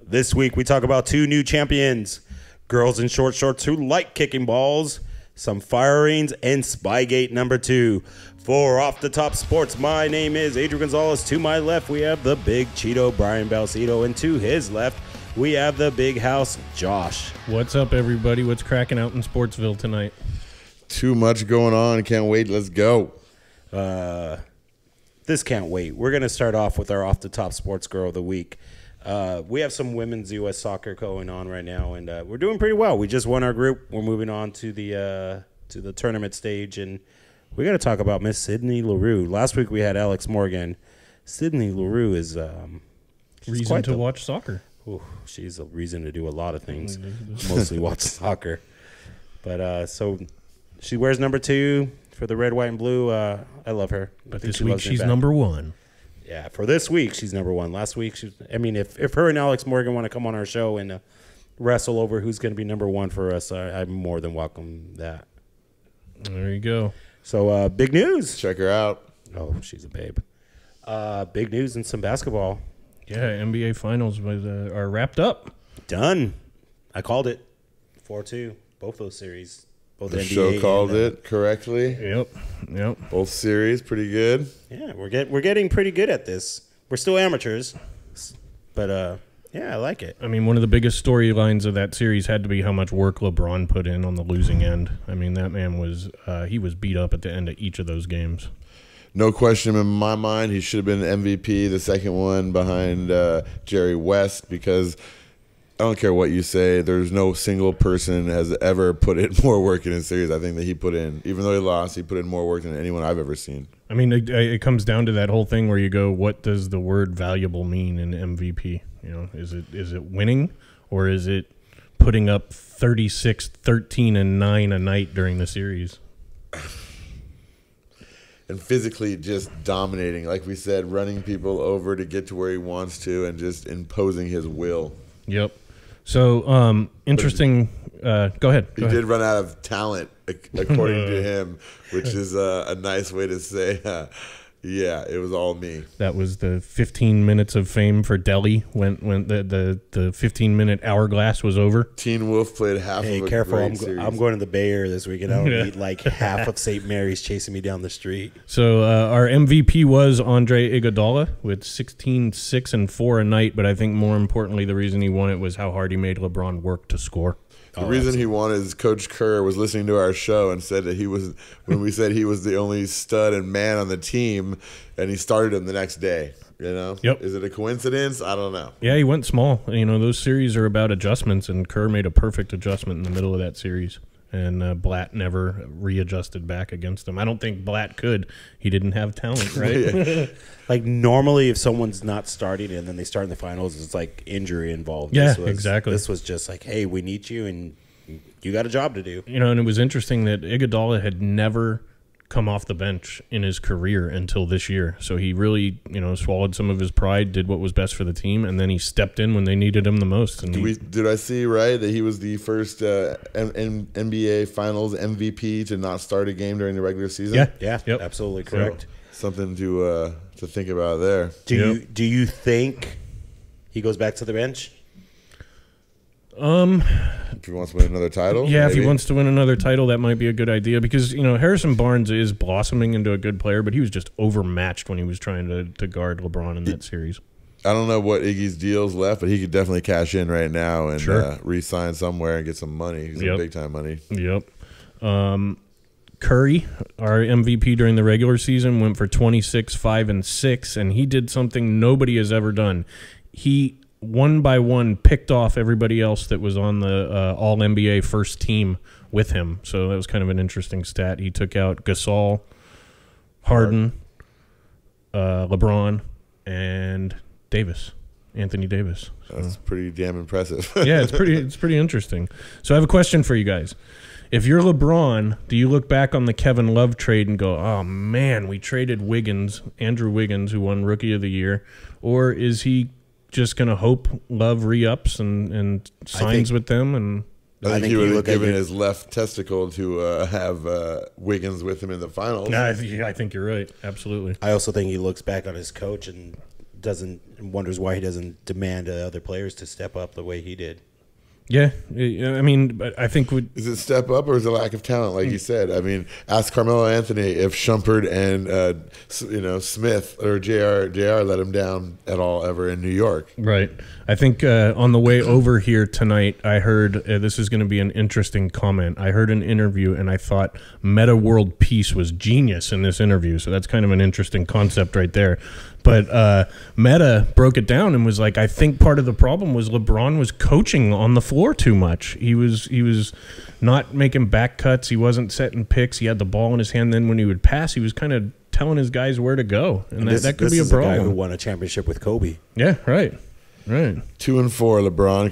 This week we talk about two new champions, girls in short shorts who like kicking balls, some firings, and Spygate #2. For Off the Top Sports, my name is Adrian Gonzalez. To my left, we have the big Cheeto, Brian Belsito, and to his left, we have the big Hause, Josh. What's up, everybody? What's cracking out in Sportsville tonight? Too much going on. Can't wait. Let's go. This can't wait. We're going to start off with our Off the Top Sports Girl of the Week. We have some women's U.S. soccer going on right now, and we're doing pretty well. We just won our group. We're moving on to the tournament stage, and we got to talk about Miss Sydney Leroux. Last week we had Alex Morgan. Sydney Leroux is reason to watch soccer. Ooh, she's a reason to do a lot of things, mostly watch soccer. But so she wears #2 for the red, white, and blue. I love her. But this week she's #1. Yeah, for this week she's #1. Last week, if her and Alex Morgan want to come on our show and wrestle over who's going to be #1 for us, I'm more than welcome that. There you go. So big news. Check her out. Oh, she's a babe. Big news and some basketball. Yeah, NBA Finals are wrapped up. Done. I called it 4-2. Both those series. Both The NBA show called it correctly. Yep. Both series, pretty good. Yeah, we're getting pretty good at this. We're still amateurs, but yeah, I like it. I mean, one of the biggest storylines of that series had to be how much work LeBron put in on the losing end. I mean, that man was he was beat up at the end of each of those games. No question in my mind, he should have been MVP, the second one behind Jerry West, because I don't care what you say, there's no single person has ever put in more work in a series. I think that he put in, even though he lost, he put in more work than anyone I've ever seen. I mean, it comes down to that whole thing where you go, what does the word valuable mean in MVP? You know, is it winning, or is it putting up 36, 13, and 9 a night during the series? And physically just dominating, like we said, running people over to get to where he wants to and just imposing his will. Yep. So, interesting. Go ahead. He did run out of talent, according to him, which is a nice way to say, yeah, it was all me. That was the 15 minutes of fame for Delhi when the 15-minute hourglass was over. Teen Wolf played half of a careful. great series. I'm going to the Bay Area this weekend. I don't need like half of St. Mary's chasing me down the street. So our MVP was Andre Iguodala with 16, 6, and 4 a night, but I think more importantly the reason he won it was how hard he made LeBron work to score. The reason he won is Coach Kerr was listening to our show and said that he was, when we said he was the only stud and man on the team, and he started him the next day. You know? Yep. Is it a coincidence? I don't know. Yeah, he went small. You know, those series are about adjustments, and Kerr made a perfect adjustment in the middle of that series. And Blatt never readjusted back against him. I don't think Blatt could. He didn't have talent, right? Like normally if someone's not starting and then they start in the finals, it's like injury involved. Yeah, exactly. This was just like, hey, we need you and you got a job to do. You know, and it was interesting that Iguodala had never come off the bench in his career until this year. So he really, you know, swallowed some of his pride, did what was best for the team, and then he stepped in when they needed him the most. And did I see right that he was the first NBA Finals MVP to not start a game during the regular season? Yeah, yep. Absolutely correct. Something to think about there. Do you think he goes back to the bench? If he wants to win another title? Yeah, maybe. If he wants to win another title, that might be a good idea because, you know, Harrison Barnes is blossoming into a good player, but he was just overmatched when he was trying to guard LeBron in that series. I don't know what Iggy's deal's left, but he could definitely cash in right now and re-sign somewhere and get some money, some big-time money. Yep. Curry, our MVP during the regular season, went for 26, 5, and 6, and he did something nobody has ever done. He one by one picked off everybody else that was on the All-NBA first team with him. So that was kind of an interesting stat. He took out Gasol, Harden, LeBron, and Anthony Davis. That's pretty damn impressive. Yeah, it's pretty interesting. So I have a question for you guys. If you're LeBron, do you look back on the Kevin Love trade and go, oh, man, we traded Andrew Wiggins, who won Rookie of the Year, or is he just going to hope Love re-ups and signs with them? And I think he would have given his left testicle to have Wiggins with him in the finals. I think you're right. Absolutely. I also think he looks back on his coach and wonders why he doesn't demand other players to step up the way he did. Yeah, I mean, but I think is it step up or is it lack of talent? Like you said, I mean, ask Carmelo Anthony if Shumpert and Smith or JR let him down at all ever in New York. Right. I think on the way over here tonight, I heard this is going to be an interesting comment. I heard an interview and I thought Meta World Peace was genius in this interview. So that's kind of an interesting concept right there. But Meta broke it down and was like, I think part of the problem was LeBron was coaching on the floor too much. He was not making back cuts. He wasn't setting picks. He had the ball in his hand. Then when he would pass, he was kind of telling his guys where to go. And that could be a problem. This is a guy who won a championship with Kobe. Yeah, right. 2 and 4, LeBron.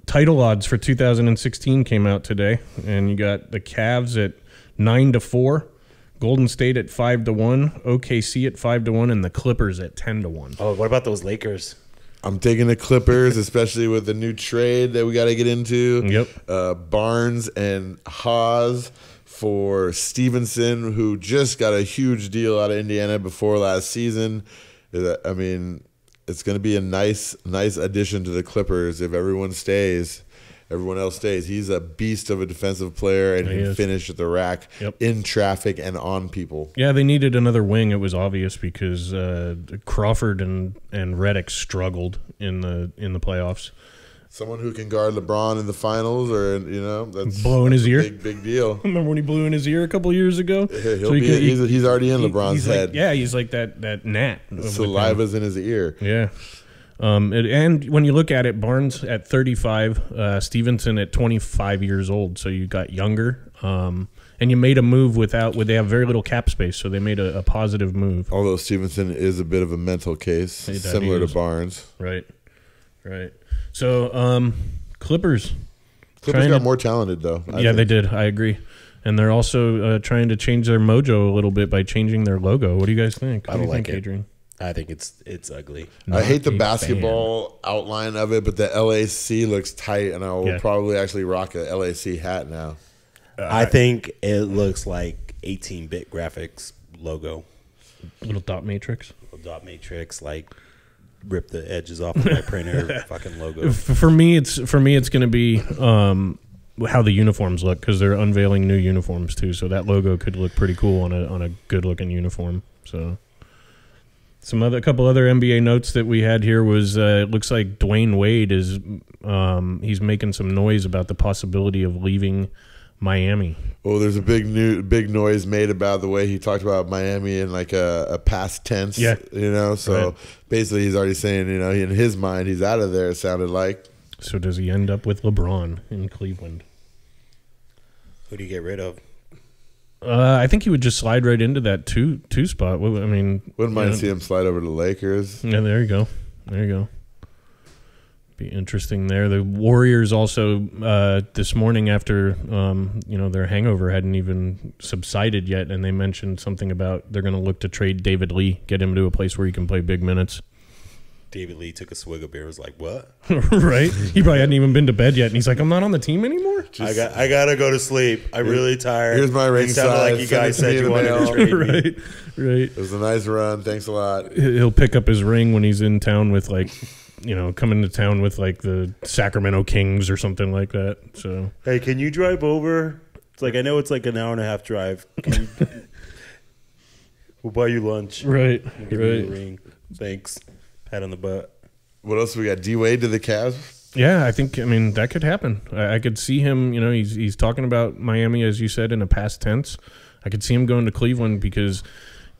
Title odds for 2016 came out today. And you got the Cavs at 9-4. Golden State at 5-1, OKC at 5-1, and the Clippers at 10-1. Oh, what about those Lakers? I'm taking the Clippers, especially with the new trade that we got to get into. Yep. Barnes and Hause for Stevenson, who just got a huge deal out of Indiana before last season. I mean, it's going to be a nice addition to the Clippers if everyone stays. Everyone else stays. He's a beast of a defensive player and can finish at the rack in traffic and on people. Yeah, they needed another wing. It was obvious because Crawford and Redick struggled in the playoffs. Someone who can guard LeBron in the finals, or that's blowing his ear. Big deal. Remember when he blew in his ear a couple years ago? He's already in LeBron's head. He's like that gnat. Saliva's in his ear. Yeah. And when you look at it, Barnes at 35, Stevenson at 25 years old, so you got younger. And you made a move they have very little cap space, so they made a positive move. Although Stevenson is a bit of a mental case, similar to Barnes. Right. So Clippers got more talented, though. I think they did. I agree. And they're also trying to change their mojo a little bit by changing their logo. What do you guys think? I don't like it, Adrian? I think it's ugly. I hate the basketball outline of it, but the LAC looks tight, and I will probably actually rock a LAC hat now. I think it looks like 18-bit graphics logo. Little dot matrix. Like rip the edges off of my printer fucking logo. For me, it's going to be how the uniforms look, because they're unveiling new uniforms too. So that logo could look pretty cool on a good looking uniform. So. A couple other NBA notes that we had here was it looks like DWade is he's making some noise about the possibility of leaving Miami. Well, there's a big noise made about the way he talked about Miami in like a past tense. Yeah, So basically, he's already saying in his mind he's out of there. It sounded like. So does he end up with LeBron in Cleveland? Who do you get rid of? I think he would just slide right into that two spot. I mean, wouldn't mind seeing him slide over to the Lakers. Yeah, there you go. Be interesting there. The Warriors also this morning, after their hangover hadn't even subsided yet, and they mentioned something about they're going to look to trade David Lee, get him to a place where he can play big minutes. David Lee took a swig of beer. Was like, what? Right? He probably hadn't even been to bed yet, and he's like, I'm not on the team anymore. I gotta go to sleep. I'm really tired. Here's my ring size. Like you guys said you wanted to trade me. Right. It was a nice run. Thanks a lot. He'll pick up his ring when he's in town with coming to town with like the Sacramento Kings or something like that. So hey, can you drive over? It's like I know it's like an hour and a half drive. We'll buy you lunch. Right. Give me a ring. Thanks. Pat on the butt. What else we got? DWade to the Cavs? Yeah, I mean, that could happen. I could see him, he's talking about Miami, as you said, in a past tense. I could see him going to Cleveland because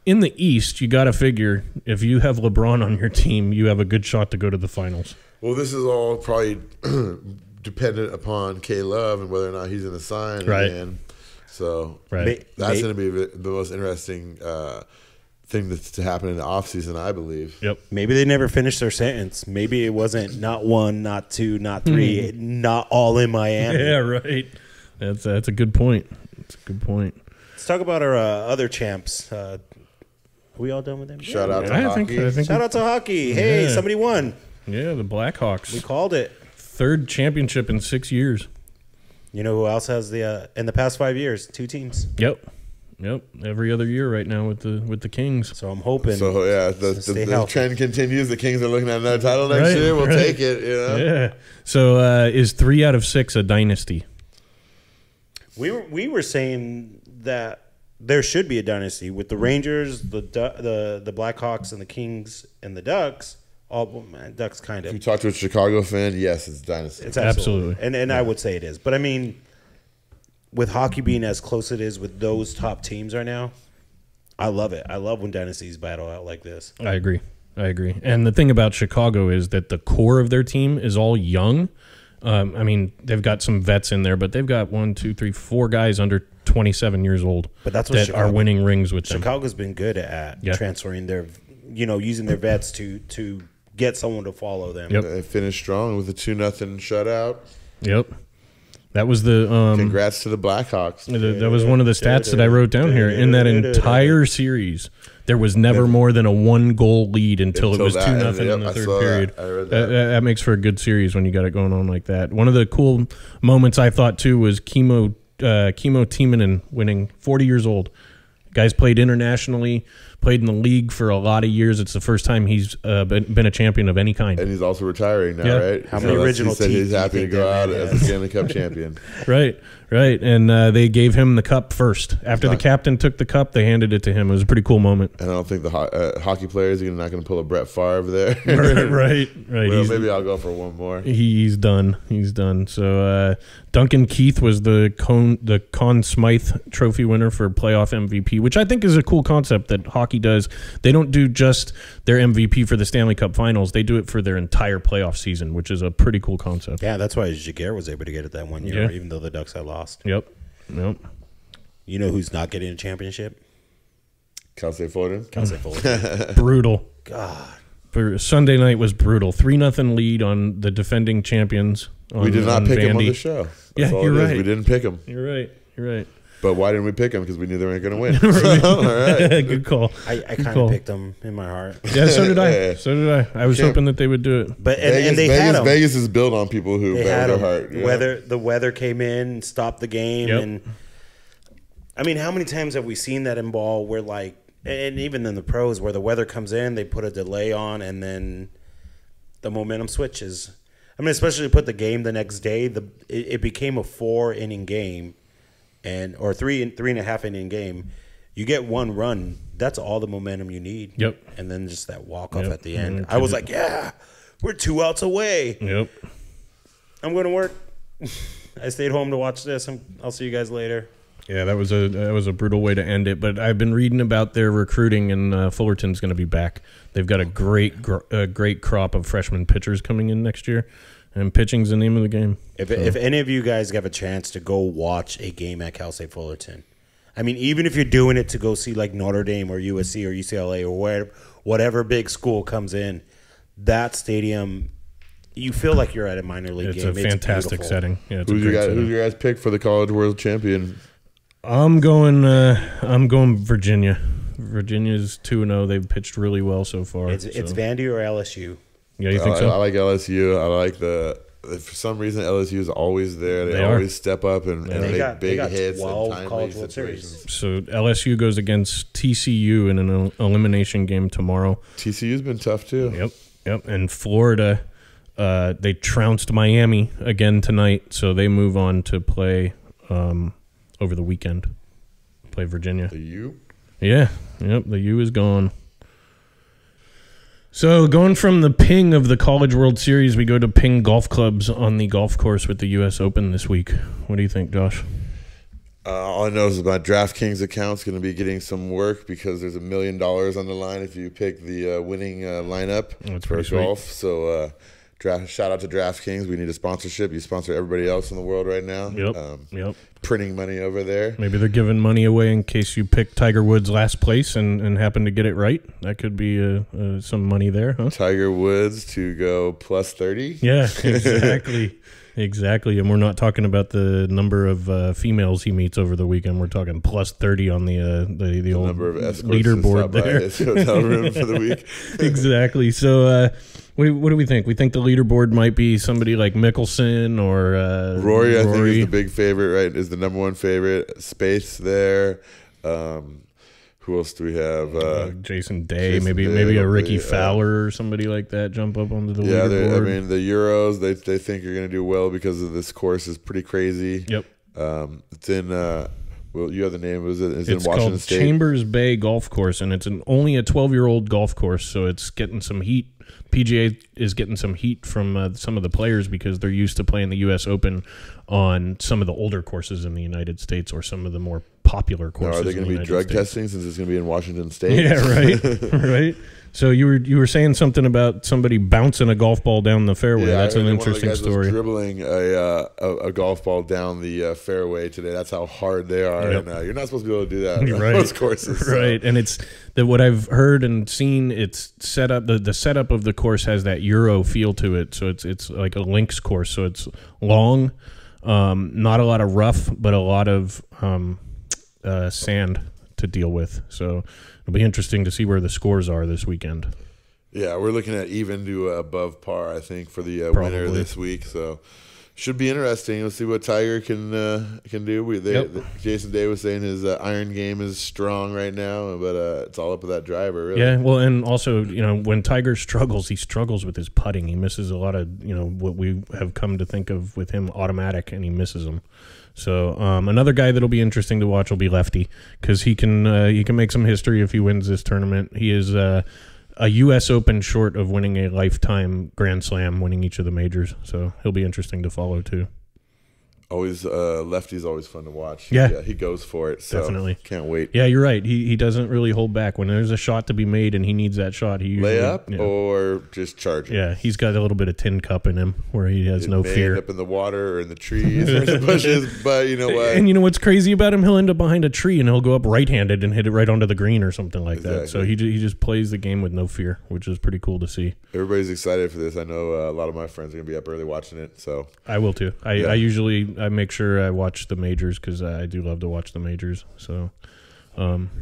in the East, you got to figure if you have LeBron on your team, you have a good shot to go to the finals. Well, this is all probably dependent upon K-Love and whether or not he's going to sign again. So that's going to be the most interesting thing that's to happen in the offseason, I believe. Yep. Maybe they never finished their sentence. Maybe it wasn't not one, not two, not three, not all in Miami. Yeah, right. That's a good point. That's a good point. Let's talk about our other champs. Are we all done with them? Shout out to hockey. I think Shout out to hockey. Hey, somebody won. Yeah, the Blackhawks. We called it. Third championship in 6 years. You know who else has in the past 5 years? 2 teams. Yep. Yep. Every other year right now with the Kings. So I'm hoping. So yeah, the trend continues. The Kings are looking at another title next year. We'll take it. You know? Yeah. So is 3 out of 6 a dynasty? We were saying that there should be a dynasty with the Rangers, the Blackhawks, and the Kings and the Ducks. Ducks kind If you of. talk to a Chicago fan, yes, it's a dynasty. It's absolutely. And I would say it is. But I mean, with hockey being as close it is with those top teams right now, I love it. I love when dynasties battle out like this. I agree. And the thing about Chicago is that the core of their team is all young. I mean, they've got some vets in there, but they've got 4 guys under 27 years old. But that's what are winning rings with them. Chicago's been good at transferring their, using their vets to get someone to follow them. Yep. They finished strong with a 2-0 shutout. Yep. That was the congrats to the Blackhawks. That was one of the stats that I wrote down here. In that entire series, there was never more than a 1-goal lead until it was 2-0 in the third period. I read that makes for a good series when you got it going on like that. One of the cool moments I thought too was Kimmo Timonen winning, 40 years old. Guy's played internationally, played in the league for a lot of years. It's the first time he's been a champion of any kind. And he's also retiring now, right? How many original teeth? He's happy to go out as a Stanley Cup champion. Right. And they gave him the cup first. After the captain took the cup, they handed it to him. It was a pretty cool moment. And I don't think the hockey players are not going to pull a Brett Favre there. Right. Well, maybe I'll go for one more. He's done. So Duncan Keith was the Conn Smythe Trophy winner for playoff MVP, which I think is a cool concept that hockey does. They don't do just their MVP for the Stanley Cup Finals. They do it for their entire playoff season, which is a pretty cool concept. Yeah, that's why Jaguar was able to get it that one year, even though the Ducks had lost. Yep. You know who's not getting a championship? Hause Fullerton. Brutal. God. For Sunday night was brutal. 3-0 lead on the defending champions. We did not pick him on the show. That's all you're right. We didn't pick him. You're right. But why didn't we pick him? Because we knew they weren't going to win. All right. Good call. I kind of picked them in my heart. Yeah, so did I. I was hoping that they would do it. But and they had them. Vegas is built on people who bet their heart. Yeah. The weather came in, stopped the game, and I mean, how many times have we seen that in ball where and even in the pros where the weather comes in, they put a delay on, and then the momentum switches. I mean, especially to put the game the next day, it became a 4-inning game. Or 3.5 inning game, you get one run. That's all the momentum you need. Yep. And then just that walk off at the end. I was like, yeah, we're 2 outs away. Yep. I'm going to work. I stayed home to watch this. I'll see you guys later. Yeah, that was a brutal way to end it. But I've been reading about their recruiting, and Fullerton's going to be back. They've got a great crop of freshman pitchers coming in next year. And pitching's the name of the game. If any of you guys have a chance to go watch a game at Hause Fullerton, I mean, even if you're doing it to go see like Notre Dame or USC or UCLA or whatever big school comes in, that stadium, you feel like you're at a minor league game. It's a fantastic setting. Yeah, who's your guys pick for the College World Champion? I'm going Virginia. Virginia's 2-0. They've pitched really well so far. It's Vandy or LSU. Yeah, you think so? I like LSU. I like for some reason LSU is always there. They always step up and make big hits and timely situations. So LSU goes against TCU in an elimination game tomorrow. TCU's been tough too. Yep. And Florida, they trounced Miami again tonight, so they move on to play over the weekend. Play Virginia. The U? Yeah. Yep. The U is gone. So going from the ping of the College World Series, we go to ping golf clubs on the golf course with the U.S. Open this week. What do you think, Josh? All I know is my DraftKings account's going to be getting some work because there's $1 million on the line if you pick the winning lineup for golf. So shout out to DraftKings. We need a sponsorship. You sponsor everybody else in the world right now. Yep. Printing money over there. Maybe they're giving money away in case you pick Tiger Woods last place and happen to get it right. That could be some money there, huh? Tiger Woods to go plus 30. Yeah, exactly. Exactly. And we're not talking about the number of females he meets over the weekend. We're talking plus 30 on the old number of leaderboard there. His hotel room for the week. Exactly. So what do we think? We think the leaderboard might be somebody like Mickelson or Rory. I think is the big favorite, right? Is the number one favorite. Space there. Who else do we have? Jason Day, Jason maybe Day, a Ricky Fowler or somebody like that jump up onto the leaderboard. I mean, the Euros, they think you're going to do well because of this course is pretty crazy. Yep. It's in, well, you have the name. It's in It's Washington called State. Chambers Bay Golf Course, and it's only a 12-year-old golf course, so it's getting some heat. PGA is getting some heat from some of the players because they're used to playing the U.S. Open on some of the older courses in the United States or some of the more popular courses. Now, are they going to be drug testing since it's going to be in Washington State? Yeah, right, right. So you were saying something about somebody bouncing a golf ball down the fairway. Yeah, that's an interesting one of the guys story. was dribbling a golf ball down the fairway today. That's how hard they are, Yep. and you're not supposed to be able to do that on Right. most courses. So. Right, and it's what I've heard and seen. It's set up. The setup of the course has that Euro feel to it. So it's like a links course. So it's long, not a lot of rough, but a lot of sand to deal with. So it'll be interesting to see where the scores are this weekend. Yeah, we're looking at even to above par, I think, for the winner Probably. this week. So should be interesting. We'll see what Tiger can do. Jason Day was saying his iron game is strong right now, but it's all up with that driver, really. Yeah, well, and also, when Tiger struggles, he struggles with his putting. He misses a lot of, what we have come to think of with him, automatic, and he misses them. So another guy that'll be interesting to watch will be Lefty, because he can make some history if he wins this tournament. He is a U.S. Open short of winning a lifetime Grand Slam, winning each of the majors. So he'll be interesting to follow too. Always Lefty's always fun to watch. Yeah. He goes for it. So Definitely. Can't wait. Yeah, you're right. He doesn't really hold back. When there's a shot to be made and he needs that shot, he usually, Lay up or just charge it. Yeah, he's got a little bit of tin cup in him where he has no may fear. end up in the water or in the trees or in the bushes, but you know what? And you know what's crazy about him? He'll end up behind a tree and he'll go up right-handed and hit it right onto the green or something like that. So he just plays the game with no fear, which is pretty cool to see. Everybody's excited for this. I know a lot of my friends are going to be up early watching it. So I will too. I usually make sure I watch the majors because I do love to watch the majors. So, yeah. I'm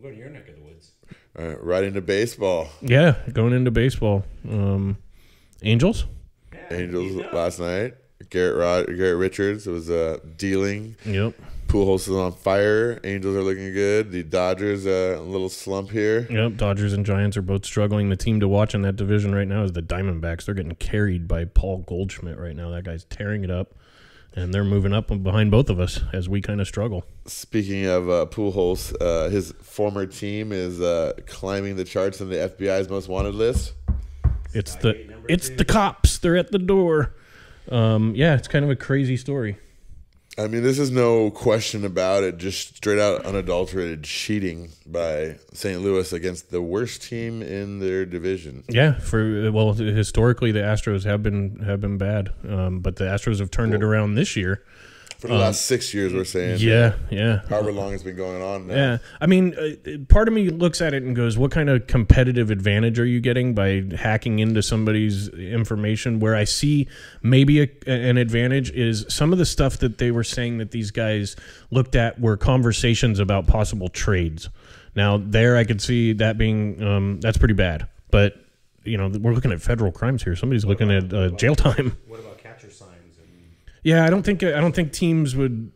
going to your neck of the woods. All right, right into baseball. Yeah, going into baseball. Angels? Angels last night. Garrett Richards was dealing. Yep. Pujols is on fire. Angels are looking good. The Dodgers a little slump here. Yep, Dodgers and Giants are both struggling. The team to watch in that division right now is the Diamondbacks. They're getting carried by Paul Goldschmidt right now. That guy's tearing it up, and they're moving up behind both of us as we kind of struggle. Speaking of Pujols, his former team is climbing the charts on the FBI's most wanted list. It's the cops. They're at the door. Yeah, it's kind of a crazy story. I mean, this is no question about it. Just straight out unadulterated cheating by St. Louis against the worst team in their division. Yeah, historically the Astros have been bad, but the Astros have turned it around this year. For the last 6 years, we're saying. Yeah. However long it's been going on now. Yeah. I mean, part of me looks at it and goes, what kind of competitive advantage are you getting by hacking into somebody's information? Where I see maybe an advantage is some of the stuff that they were saying that these guys looked at were conversations about possible trades. Now, there I could see that being that's pretty bad. But, we're looking at federal crimes here. Somebody's looking at jail time. What about catcher signs? Yeah, I don't think teams would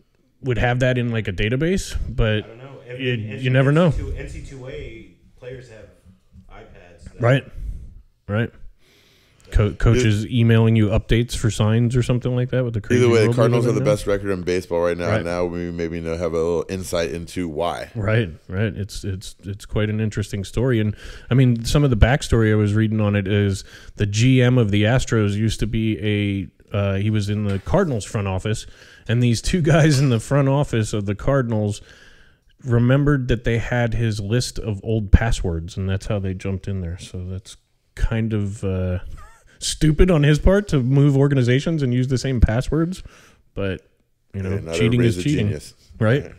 have that in like a database, but I don't know. You never know. NC2A players have iPads. Right. Coaches emailing you updates for signs or something like that with the crazy. Either way, the world Cardinals we have live the in best record in baseball right now. Right. Now we maybe have a little insight into why. Right. It's quite an interesting story, and I mean some of the backstory I was reading on it is the GM of the Astros used to be he was in the Cardinals front office, and these two guys in the front office of the Cardinals remembered that they had his list of old passwords, and that's how they jumped in there. So that's kind of stupid on his part to move organizations and use the same passwords, but cheating is cheating, genius. Right?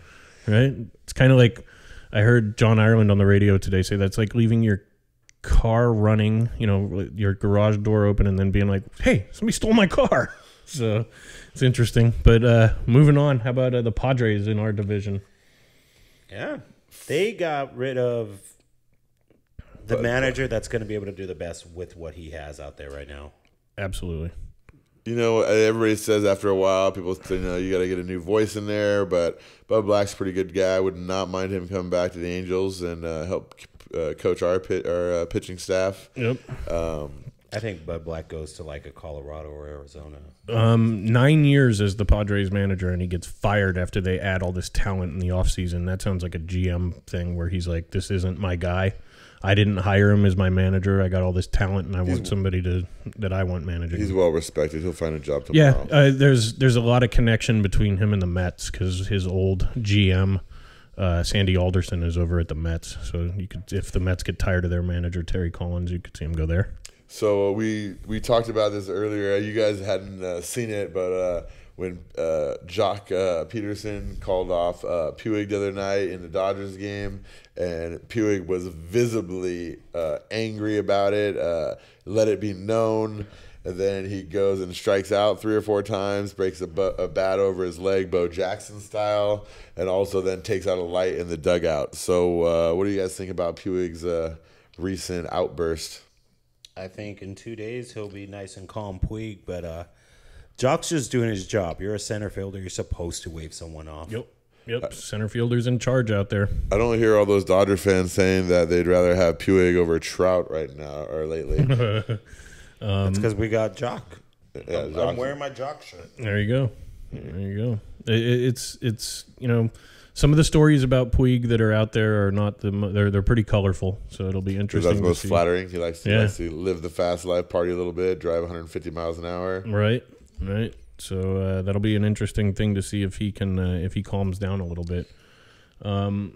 It's kind of like I heard John Ireland on the radio today say that's like leaving your car running, your garage door open, and then being like, hey, somebody stole my car. So it's interesting. But moving on, how about the Padres in our division? Yeah. They got rid of the manager that's going to be able to do the best with what he has out there right now. Absolutely. You know, everybody says after a while, people say, you got to get a new voice in there. But Bud Black's a pretty good guy. I would not mind him coming back to the Angels and help coach our pitching staff. Yep. I think Bud Black goes to like a Colorado or Arizona. 9 years as the Padres manager, and he gets fired after they add all this talent in the offseason. That sounds like a GM thing where he's like, this isn't my guy. I didn't hire him as my manager. I got all this talent, and I want somebody that I want managing. He's well respected. He'll find a job tomorrow. Yeah, there's a lot of connection between him and the Mets because his old GM, Sandy Alderson, is over at the Mets. So you could, if the Mets get tired of their manager Terry Collins, you could see him go there. So we talked about this earlier. You guys hadn't seen it, but when Jock Peterson called off Puig the other night in the Dodgers game, and Puig was visibly angry about it, let it be known. And then he goes and strikes out 3 or 4 times, breaks a bat over his leg, Bo Jackson style, and also then takes out a light in the dugout. So what do you guys think about Puig's recent outburst? I think in 2 days he'll be nice and calm, Puig, but Jock's just doing his job. You're a center fielder. You're supposed to wave someone off. Yep. Center fielder's in charge out there. I don't hear all those Dodger fans saying that they'd rather have Puig over Trout right now or lately. That's because we got Jock. Yeah, I'm wearing my Jock shirt. There you go. It's some of the stories about Puig that are out there are not they're pretty colorful. So it'll be interesting. That's most flattering. He likes to live the fast life, party a little bit, drive 150 miles an hour. Right. So that'll be an interesting thing to see if he calms down a little bit.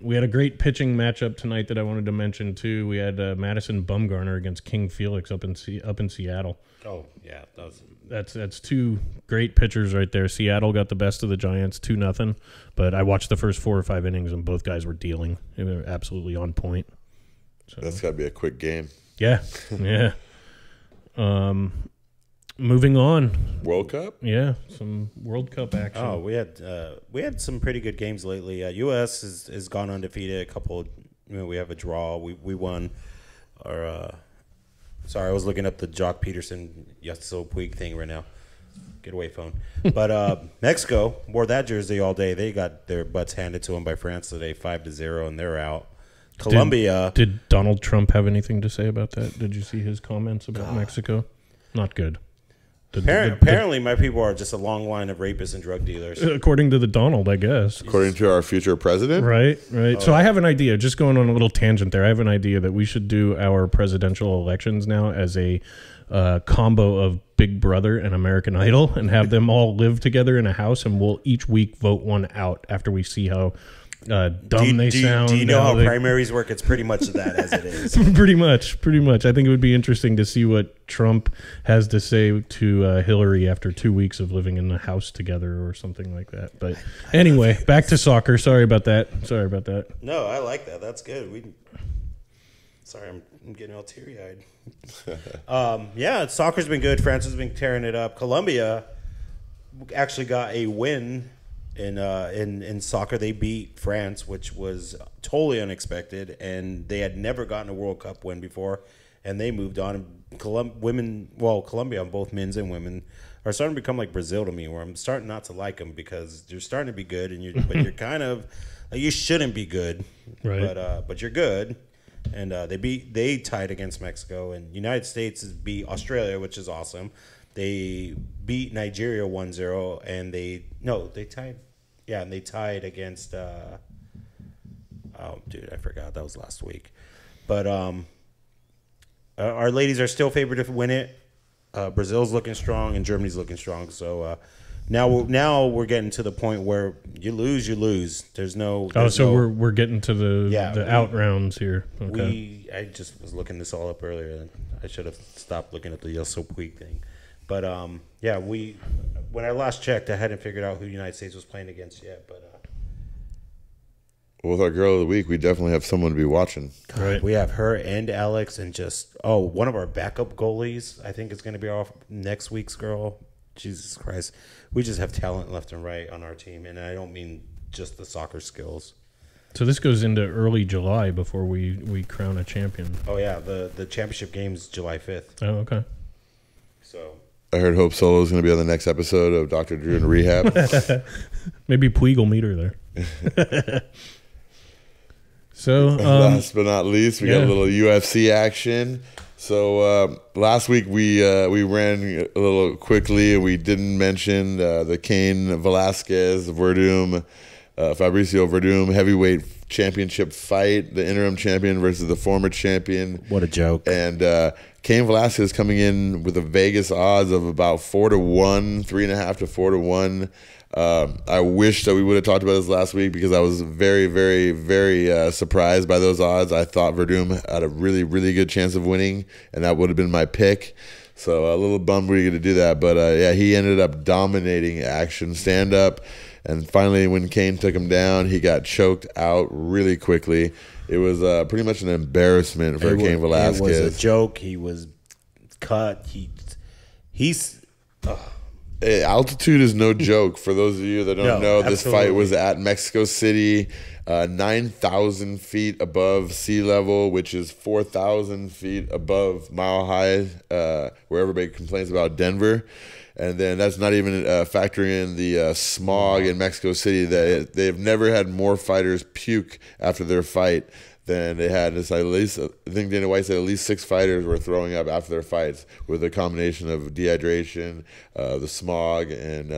We had a great pitching matchup tonight that I wanted to mention too. We had Madison Bumgarner against King Felix up in Seattle. Oh yeah, that's 2 great pitchers right there. Seattle got the best of the Giants, 2-0. But I watched the first 4 or 5 innings and both guys were dealing. They were absolutely on point. So that's got to be a quick game. Yeah. Moving on. World Cup? Yeah, some World Cup action. Oh, we had some pretty good games lately. U.S. has gone undefeated. A couple, we have a draw. We won. Sorry, I was looking up the Jock Peterson Yasiel Puig thing right now. Get away, phone. But Mexico wore that jersey all day. They got their butts handed to them by France today, 5-0, and they're out. Colombia. Did Donald Trump have anything to say about that? Did you see his comments about Mexico? Not good. Apparently, my people are just a long line of rapists and drug dealers. According to the Donald, I guess. According to our future president? Right. So I have an idea, just going on a little tangent there. I have an idea that we should do our presidential elections now as a combo of Big Brother and American Idol and have them all live together in a house, and we'll each week vote one out after we see how dumb they sound. Do you know how primaries work? It's pretty much that as it is. Pretty much. I think it would be interesting to see what Trump has to say to Hillary after 2 weeks of living in the house together or something like that. But anyway, back to soccer. Sorry about that. No, I like that. That's good. Sorry, I'm getting all teary-eyed. Yeah, soccer's been good. France has been tearing it up. Colombia actually got a win in soccer. They beat France, which was totally unexpected, and they had never gotten a World Cup win before, and they moved on. Colombia on both men's and women are starting to become like Brazil to me, where I'm starting not to like them because they're starting to be good, and but you're kind of like, you shouldn't be good, right? But you're good, and they tied against Mexico, and United States beat Australia, which is awesome. They beat Nigeria 1-0, and they tied. Yeah, and they tied against I forgot. That was last week. But our ladies are still favored to win it. Brazil's looking strong, and Germany's looking strong. So now we're getting to the point where you lose. There's no. We're getting to the out rounds here. Okay. I just was looking this all up earlier. I should have stopped looking at the Yasiel Puig thing. But when I last checked, I hadn't figured out who the United States was playing against yet. But with our girl of the week, we definitely have someone to be watching. Right. We have her and Alex, and one of our backup goalies. I think is going to be our next week's girl. Jesus Christ, we just have talent left and right on our team, and I don't mean just the soccer skills. So this goes into early July before we crown a champion. Oh yeah, the championship game's July 5th. Oh, okay. So I heard Hope Solo is going to be on the next episode of Dr. Drew in Rehab. Maybe Puig will meet her there. So, last but not least, we got a little UFC action. So last week we ran a little quickly, and we didn't mention the Cain Velasquez Verdum, Fabricio Verdum heavyweight championship fight, the interim champion versus the former champion. What a joke! And Cain Velasquez coming in with the Vegas odds of about 4-1, 3.5 to 4-1. I wish that we would have talked about this last week because I was very, very, very surprised by those odds. I thought Verdum had a really, really good chance of winning, and that would have been my pick. So a little bummed we get to do that. But, yeah, he ended up dominating action, stand-up. And finally, when Cain took him down, he got choked out really quickly. It was pretty much an embarrassment for Cain Velasquez. It was a joke. He was cut. He's... Altitude is no joke. For those of you that don't know, this absolutely. fight was at Mexico City, 9,000 feet above sea level, which is 4,000 feet above Mile High, where everybody complains about Denver. And then that's not even factoring in the smog in Mexico City. They've never had more fighters puke after their fight than they had. It's at least, I think Dana White said at least 6 fighters were throwing up after their fights with a combination of dehydration, the smog, and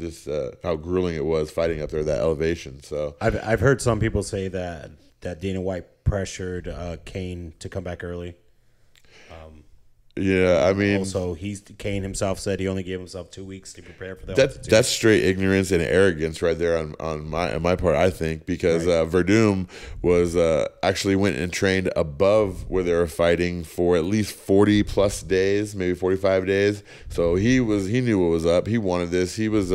just how grueling it was fighting up there, that elevation. So I've heard some people say that Dana White pressured Cain to come back early. Yeah, I mean, also Cain himself said he only gave himself 2 weeks to prepare for that. That's straight ignorance and arrogance right there on my part, I think, because Verdum was actually went and trained above where they were fighting for at least 40 plus days, maybe 45 days. So he knew what was up. He wanted this. He was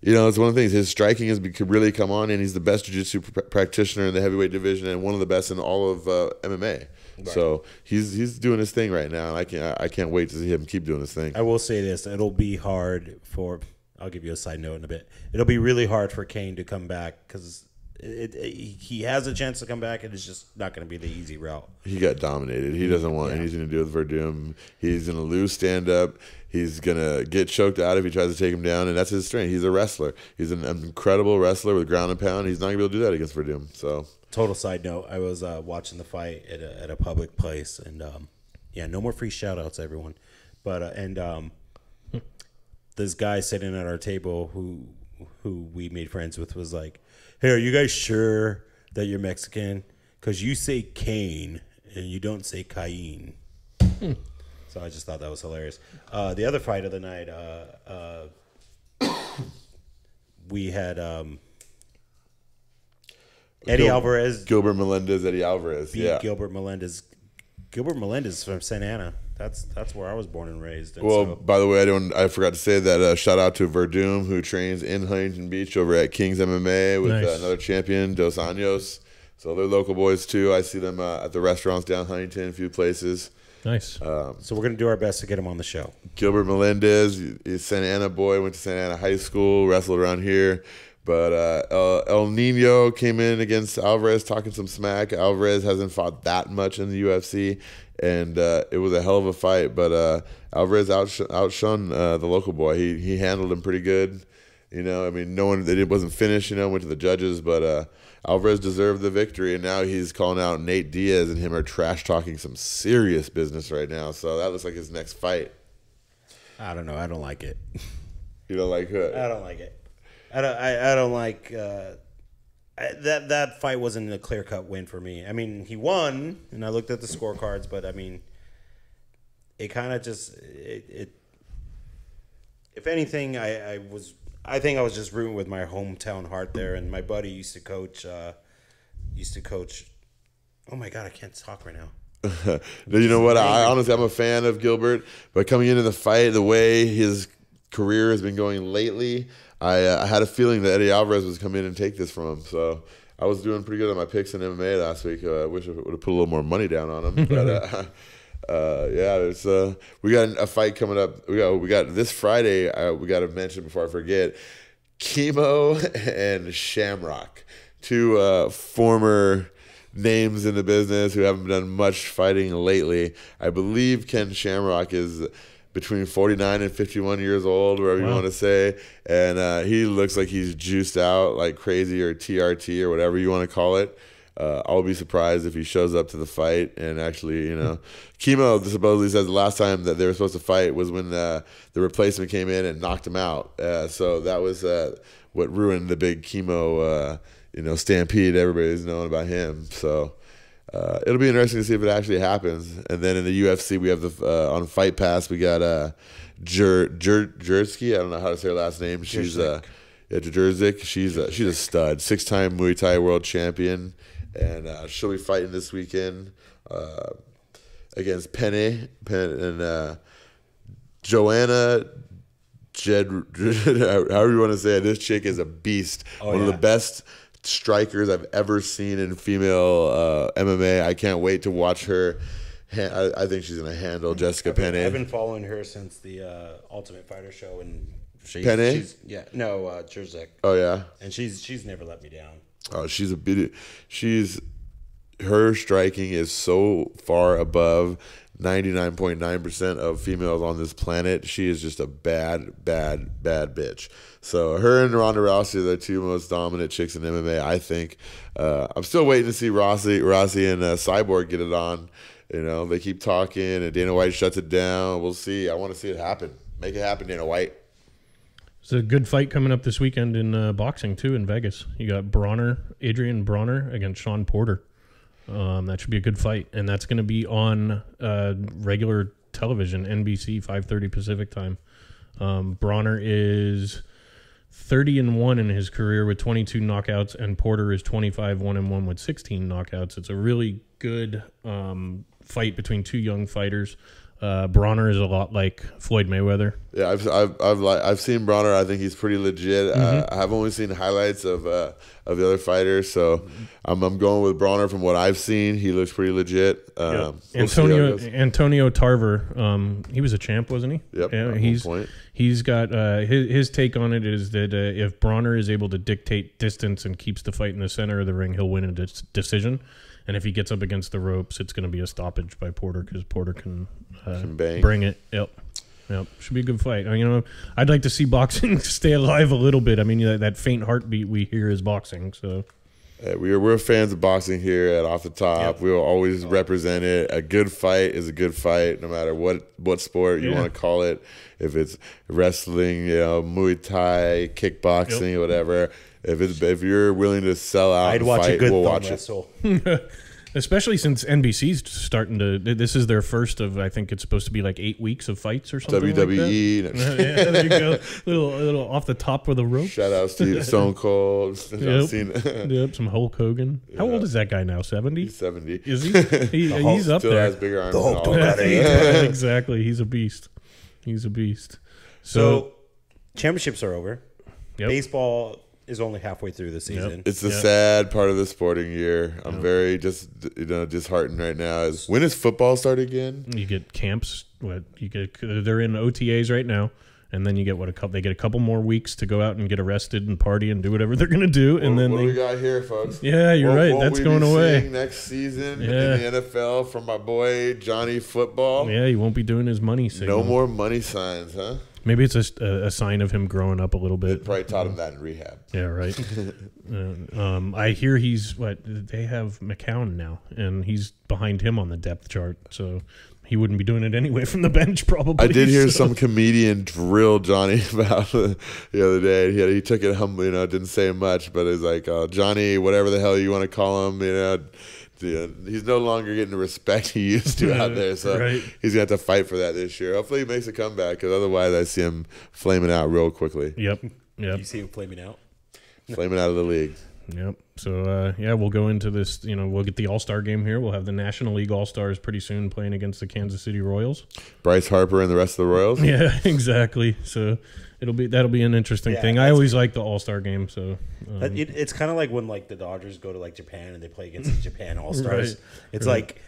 it's one of the things. His striking could really come on, and he's the best jiu-jitsu practitioner in the heavyweight division and one of the best in all of MMA. Right. So he's doing his thing right now, and I can't wait to see him keep doing his thing. I will say this: it'll be hard for. I'll give you a side note in a bit. It'll be really hard for Cain to come back because he has a chance to come back, and it's just not going to be the easy route. He got dominated. He doesn't want anything to do with Verdum. He's going to lose stand up. He's going to get choked out if he tries to take him down, and that's his strength. He's a wrestler. He's an incredible wrestler with ground and pound. He's not going to be able to do that against Verdum. So. Total side note, I was watching the fight at a public place, and no more free shout-outs, everyone. But this guy sitting at our table who we made friends with was like, "Hey, are you guys sure that you're Mexican? Because you say Cain and you don't say Cain." So I just thought that was hilarious. The other fight of the night, we had Gilbert Melendez, Eddie Alvarez. Gilbert Melendez. Gilbert Melendez from Santa Ana. That's where I was born and raised. And well, by the way, I forgot to say that shout out to Verdum, who trains in Huntington Beach over at King's MMA with another champion, Dos Anjos. So they're local boys too. I see them at the restaurants down Huntington, a few places. Nice. So we're going to do our best to get him on the show. Gilbert Melendez, he's Santa Ana boy, went to Santa Ana High School, wrestled around here. But El Nino came in against Alvarez, talking some smack. Alvarez hasn't fought that much in the UFC, and it was a hell of a fight. But Alvarez outshone the local boy. He handled him pretty good. It wasn't finished. Went to the judges, but Alvarez deserved the victory, and now he's calling out Nate Diaz and him are trash talking some serious business right now. So that looks like his next fight. I don't know. I don't like it. You don't like who? I don't like it. I don't like that fight wasn't a clear-cut win for me. I mean, he won, and I looked at the scorecards, but I mean, it kind of just it. If anything, I think I was just rooting with my hometown heart there, and my buddy used to coach. Oh my God, I can't talk right now. You know what? Honestly, I'm a fan of Gilbert, but coming into the fight, the way his career has been going lately, I had a feeling that Eddie Alvarez was come in and take this from him. So I was doing pretty good on my picks in MMA last week. I wish I would have put a little more money down on him. But we got a fight coming up. We got this Friday. We got to mention before I forget, Chemo and Shamrock, two former names in the business who haven't done much fighting lately. I believe Ken Shamrock is between 49 and 51 years old, whatever you want to say. And he looks like he's juiced out like crazy, or TRT, or whatever you want to call it. I'll be surprised if he shows up to the fight and actually, Chemo supposedly says the last time that they were supposed to fight was when the replacement came in and knocked him out. So that was what ruined the big Chemo, stampede everybody's known about him. So it'll be interesting to see if it actually happens. And then in the UFC, we have on Fight Pass, we got Jersky. I don't know how to say her last name. She's Jerzik. She's a stud, 6-time Muay Thai world champion. And she'll be fighting this weekend against Penny and Joanna however you want to say it. This chick is a beast. One of the best strikers I've ever seen in female MMA. I can't wait to watch her. I think she's going to handle Jessica Penny. I've been following her since the Ultimate Fighter show. And Penny? Jerzik. Oh, yeah? And she's never let me down. Oh, her striking is so far above 99.9% of females on this planet. She is just a bad bitch. So her and Ronda Rousey are the two most dominant chicks in MMA, I think. I'm still waiting to see Rousey and Cyborg get it on. They keep talking, and Dana White shuts it down. We'll see. I want to see it happen. Make it happen, Dana White. It's a good fight coming up this weekend in boxing, too, in Vegas. You got Adrian Bronner against Sean Porter. That should be a good fight. And that's going to be on regular television, NBC, 5:30 Pacific time. Bronner is 30-1 in his career with 22 knockouts, and Porter is 25-1-1 with 16 knockouts. It's a really good fight between two young fighters. Bronner is a lot like Floyd Mayweather. Yeah, I've seen Bronner. I think he's pretty legit. I've only seen highlights of the other fighters, so I'm going with Bronner. From what I've seen, he looks pretty legit. Antonio Tarver, he was a champ, wasn't he? Yep. Yeah, he's got his take on it is that if Bronner is able to dictate distance and keeps the fight in the center of the ring, he'll win a decision. And if he gets up against the ropes, it's going to be a stoppage by Porter because Porter can bring it. Yep. Should be a good fight. I'd like to see boxing stay alive a little bit. I mean, that faint heartbeat we hear is boxing. So we're fans of boxing here at Off the Top. Yep. We will always represent it. A good fight is a good fight, no matter what sport you want to call it. If it's wrestling, Muay Thai, kickboxing, whatever. If you're willing to sell out, I'd watch fight, a good we'll thumb watch wrestle. Especially since NBC's starting to. This is their first of, I think it's supposed to be like 8 weeks of fights or something. WWE. Like that. Yeah, there you go. Little off the top with a rope. Shout out to Stone Cold. Yep, some Hulk Hogan. How old is that guy now? 70? He's 70. Is he? He's up still there. Has bigger arms. The Hulk don't got Exactly. He's a beast. So championships are over. Yep. Baseball is only halfway through the season. Yep. It's the sad part of the sporting year. I'm very disheartened right now. When does football start again? You get camps. They're in OTAs right now, and then you get they get a couple more weeks to go out and get arrested and party and do whatever they're going to do. And then what do we got here, folks? Yeah, you're right. That's going away next season in the NFL from my boy Johnny Football. Yeah, he won't be doing his money signal. No more money signs, huh? Maybe it's a sign of him growing up a little bit. It probably taught him that in rehab. Yeah, right. I hear they have McCown now, and he's behind him on the depth chart, so he wouldn't be doing it anyway from the bench probably. I did hear some comedian drill Johnny about the other day. He took it humbly, didn't say much, but it's like, Johnny, whatever the hell you want to call him, he's no longer getting the respect he used to out there, so he's going to have to fight for that this year. Hopefully he makes a comeback, because otherwise I see him flaming out real quickly. Yep. You see him flaming out? Flaming out of the league. Yep. So, we'll go into this, we'll get the All-Star game here. We'll have the National League All-Stars pretty soon playing against the Kansas City Royals. Bryce Harper and the rest of the Royals? Yeah, exactly. So that'll be an interesting thing. I always like the All-Star game. So it's kind of like when the Dodgers go to Japan and they play against the Japan All-Stars. It's like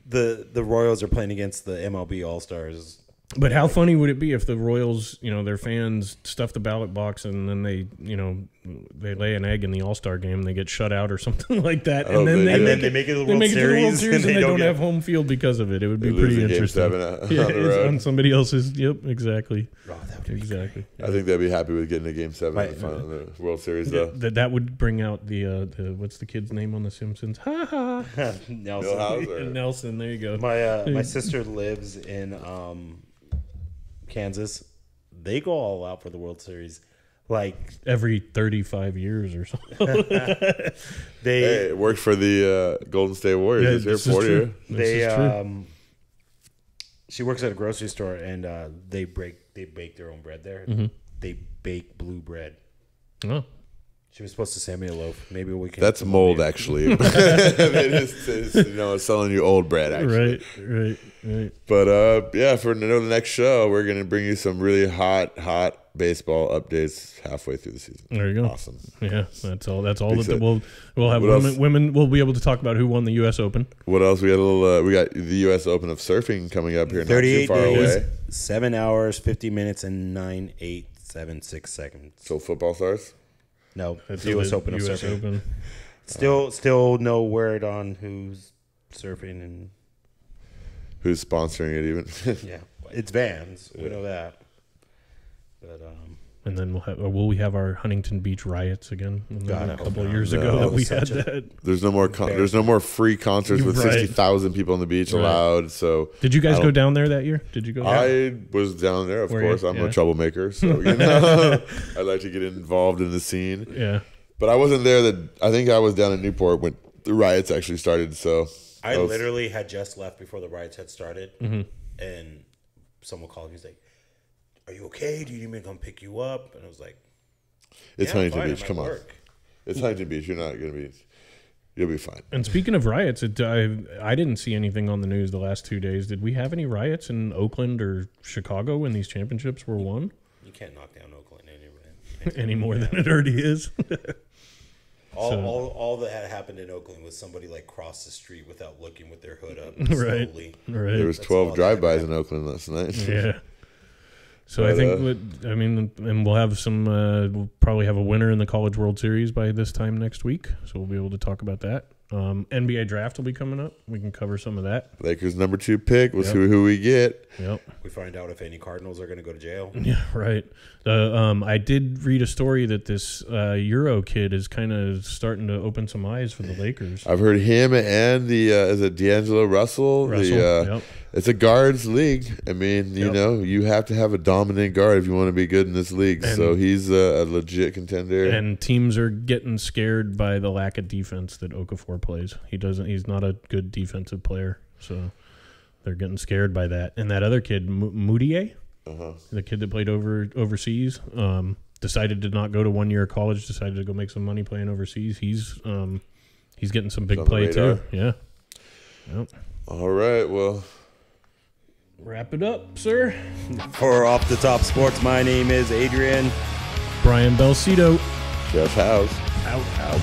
the Royals are playing against the MLB All-Stars. But how funny would it be if the Royals, their fans stuff the ballot box and then they lay an egg in the All-Star game and they get shut out or something like that, Oh, and then they they make it to the they World make it to the World Series, Series and they don't get- have home field because of it. It would be They lose pretty in Game interesting. 7 on the It's road. on somebody else's. Yep, exactly. Oh, that would be Exactly. I think they'd be happy with getting a Game 7 Right. in the final, the World Series, though. That would bring out the what's the kid's name on The Simpsons? Ha ha. Nelson. Hause or- Nelson. There you go. My sister lives in Kansas. They go all out for the World Series. Like Every 35 years or something. Hey, it worked for the Golden State Warriors this year, 40 years. they she works at a grocery store and they bake their own bread there. Mm-hmm. They bake blue bread. Oh. She was supposed to send me a loaf. Maybe we can. That's mold, actually. It's selling you old bread, actually. Right. But yeah, for the next show, we're gonna bring you some really hot baseball updates halfway through the season. There you go. Awesome. Yeah, that's all that Except- we'll have What else? women. We'll be able to talk about who won the U.S. Open. What else? We got we got the U.S. Open of surfing coming up here, not too 38 far days, away. 7 hours, 50 minutes, and 9.876 seconds. So football starts. No, That's the U.S. the Open of US surfing. Open. Still no word on who's surfing and Who's sponsoring it? Even yeah, it's Vans. We know that. But And then will we have our Huntington Beach riots again? God, I A hope couple not. of years No. ago that we Such had a- that. there's no more there's no more free concerts with Right. 60,000 people on the beach Right. allowed. So Did you guys I go don't- down there that year? Did you go? I was down there, of Were you? course. I'm Yeah. a troublemaker, so I like to get involved in the scene. Yeah. But I wasn't there. I think I was down in Newport when the riots actually started. So I was- literally had just left before the riots had started, Mm-hmm. and someone called me. He's like, "Are you okay? Do you need me to come pick you up?" And I was like, it's "Yeah, I'm Huntington fine, Beach. I'm at Come on, work." it's Huntington Beach. You're not gonna be. You'll be fine. And speaking of riots, I didn't see anything on the news the last 2 days. Did we have any riots in Oakland or Chicago when these championships were won? You can't knock down Oakland anyway. Any more than it already is? All that had happened in Oakland was somebody like crossed the street without looking with their hood up Right. slowly. Right. There was That's 12 all that drive-bys happened. in Oakland last night. Yeah. So I But, think, and we'll have some, we'll probably have a winner in the College World Series by this time next week. So we'll be able to talk about that. NBA draft will be coming up. We can cover some of that. Lakers number 2 pick. We'll Yep. see who we get. Yep. We find out if any Cardinals are going to go to jail. Yeah, right. I did read a story that this Euro kid is kind of starting to open some eyes for the Lakers. I've heard him and the is it D'Angelo Russell? Yep. It's a guards league. I mean, you Yep. know, you have to have a dominant guard if you want to be good in this league. And- So he's a legit contender. And teams are getting scared by the lack of defense that Okafor plays. He's not a good defensive player, so they're getting scared by that. And that other kid, Moutier, the kid that played overseas, decided to not go to 1 year of college. Decided to go make some money playing overseas. He's getting some big on the play radar. too. Yeah. Yep. All right, well, Wrap it up, sir. For Off the Top Sports, my name is Adrian. Brian Belsito. Josh Hause. Out.